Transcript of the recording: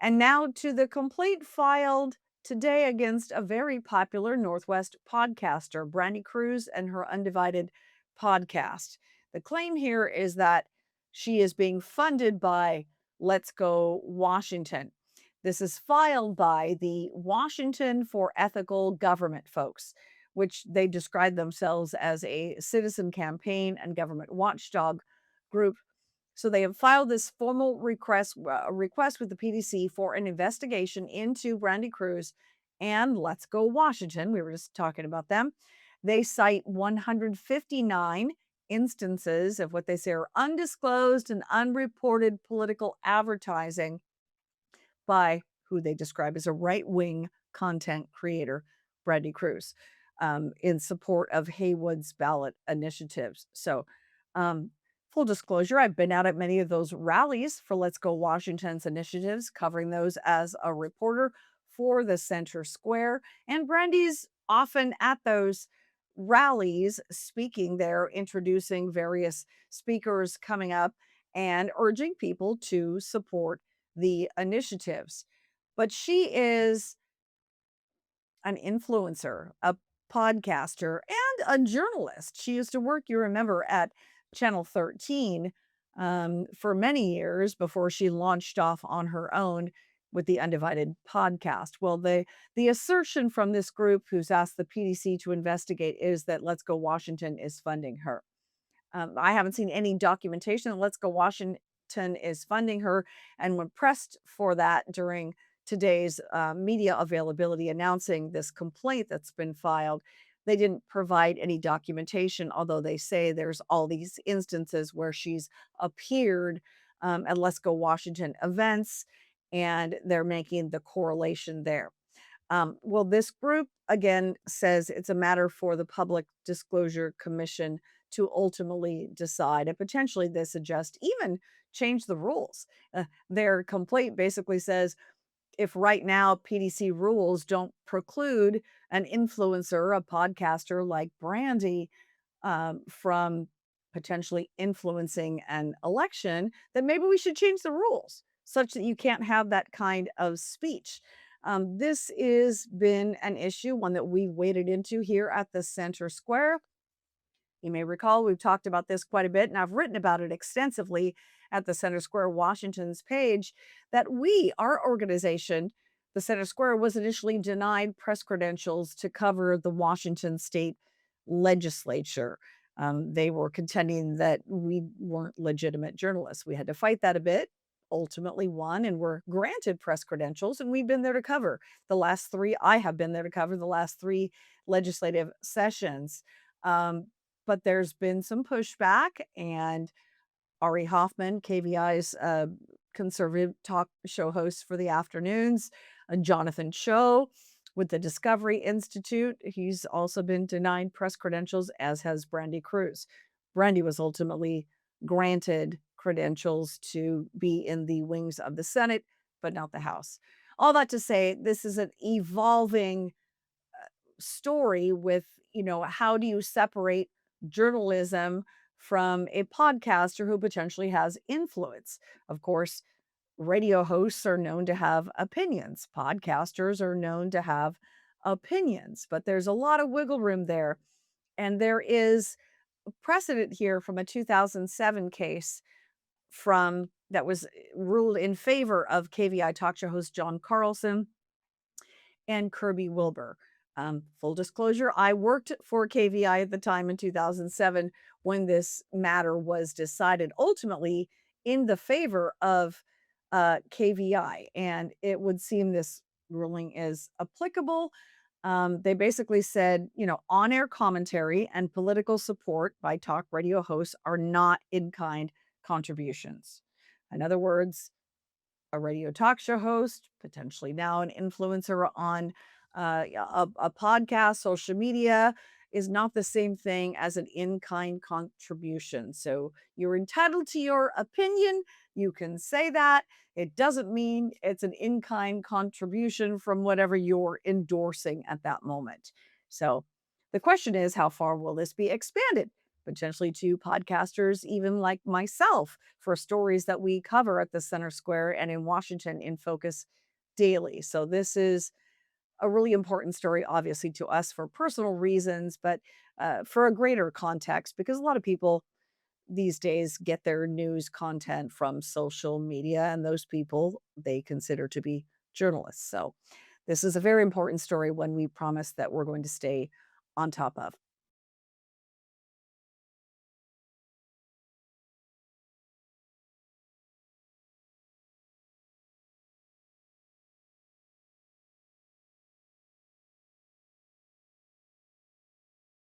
And now to the complaint filed today against a very popular Northwest podcaster, Brandi Kruse, and her Undivided podcast. The claim here is that she is being funded by Let's Go Washington. This is filed by the Washington for Ethical Government folks, which they describe themselves as a citizen campaign and government watchdog group. So they have filed this formal request with the PDC for an investigation into Brandi Kruse and Let's Go Washington. We were just talking about them. They cite 159 instances of what they say are undisclosed and unreported political advertising by who they describe as a right-wing content creator, Brandi Kruse, in support of Haywood's ballot initiatives. So, full disclosure, I've been out at many of those rallies for Let's Go Washington's initiatives, covering those as a reporter for the Center Square. And Brandy's often at those rallies speaking there, introducing various speakers coming up and urging people to support the initiatives. But she is an influencer, a podcaster, and a journalist. She used to work, you remember, at Channel 13 for many years before she launched off on her own with the Undivided podcast. Well, the assertion from this group who's asked the PDC to investigate is that Let's Go Washington is funding her. I haven't seen any documentation that Let's Go Washington is funding her. And when pressed for that during today's media availability announcing this complaint that's been filed, they didn't provide any documentation, although they say there's all these instances where she's appeared at Let's Go Washington events, and they're making the correlation there. Well, this group again says it's a matter for the Public Disclosure Commission to ultimately decide, and potentially they suggest even change the rules. Their complaint basically says if right now PDC rules don't preclude an influencer, a podcaster like Brandi, from potentially influencing an election, then maybe we should change the rules such that you can't have that kind of speech. This has been an issue, one that we waded into here at the Center Square. You may recall we've talked about this quite a bit, and I've written about it extensively at the Center Square Washington's page that our organization, the Center Square, was initially denied press credentials to cover the Washington state legislature. They were contending that we weren't legitimate journalists. We had to fight that a bit, ultimately won, and were granted press credentials, and we've been there to cover the last three. I have been there to cover the last three legislative sessions. But there's been some pushback, and Ari Hoffman, KVI's conservative talk show host for the afternoons, Jonathan Cho with the Discovery Institute, he's also been denied press credentials, as has Brandi Kruse. Brandi was ultimately granted credentials to be in the wings of the Senate, but not the House. All that to say, this is an evolving story with, how do you separate journalism from a podcaster who potentially has influence? Of course, radio hosts are known to have opinions. Podcasters are known to have opinions, but there's a lot of wiggle room there. And there is precedent here from a 2007 case that was ruled in favor of KVI talk show host John Carlson and Kirby Wilbur. Full disclosure, I worked for KVI at the time in 2007 when this matter was decided ultimately in the favor of KVI, and it would seem this ruling is applicable. They basically said, on-air commentary and political support by talk radio hosts are not in-kind contributions. In other words, a radio talk show host, potentially now an influencer on a podcast, social media, is not the same thing as an in-kind contribution. So you're entitled to your opinion. You can say that. It doesn't mean it's an in-kind contribution from whatever you're endorsing at that moment. So the question is, how far will this be expanded? potentially to podcasters, even like myself, for stories that we cover at the Center Square and in Washington in Focus daily. So this is a really important story, obviously, to us for personal reasons, but for a greater context, because a lot of people these days get their news content from social media, and those people they consider to be journalists. So this is a very important story, when we promise that we're going to stay on top of.